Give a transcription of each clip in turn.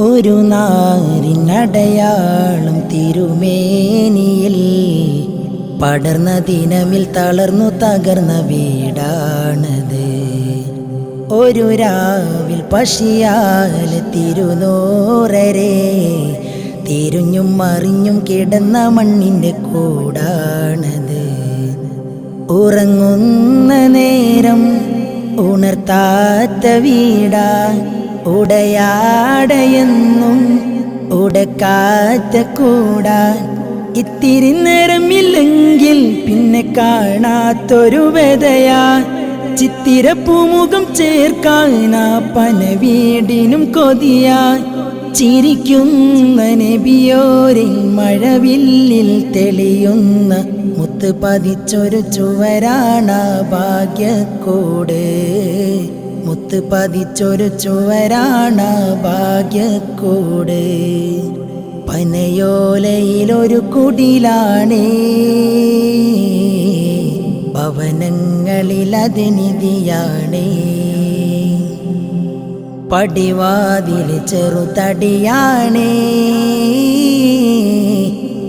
ഒരു നാരിനടയാളം തിരുമേനിയിൽ പടർന്ന ദിനമിൽ തളർന്നു തകർന്ന വീടാണത്. ഒരു രാവിൽ പശിയാൽ തിരുനൂറരെ തിരിഞ്ഞും മറിഞ്ഞും കിടന്ന മണ്ണിൻ്റെ കൂടാണത്. ഉറങ്ങുന്ന നേരം ഉണർത്താത്ത വീടാ, ഉടയാടയെന്നും ഉടക്കാത്ത കൂടാൻ. ഇത്തിരി നേരമില്ലെങ്കിൽ പിന്നെ കാണാത്തൊരു വ്യതയാ, ചിത്തിരപ്പൂമുഖം ചേർക്കാനാ പന വീടിനും കൊതിയാൻ. ചിരിക്കുന്ന നബിയോരിൽ മഴവില്ലിൽ തെളിയുന്ന മുത്ത് പതിച്ചൊരു ചുവരാണ ഭാഗ്യക്കൂട്. മുത്ത് പതിച്ചൊരു ചുവരാണ ഭാഗ്യക്കൂട്. പനയോലയിലൊരു കുടിലാണേ, ഭവനങ്ങളിലത് നിധിയാണേ. പടിവാതിൽ ചെറുതടിയാണേ,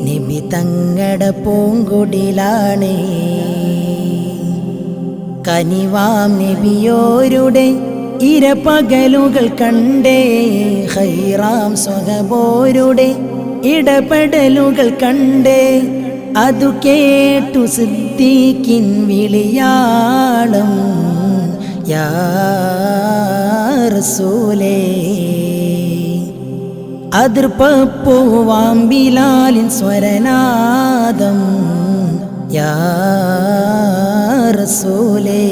നബി തങ്ങടെ പൂങ്കുടിലാണേ. കനിവാം നബിയോരുടെ ഇരപകലുകൾ കണ്ടേ, ഖൈറാം സ്വഹബോരുടെ ഇടപെടലുകൾ കണ്ടേ. അതു കേട്ടു സിദ്ദീഖിൻ വിളിയാളം, യാ റസൂലേ. അതിർപ്പൂവാം ബിലാലിൻ സ്വരനാദം, യാ റസൂലേ.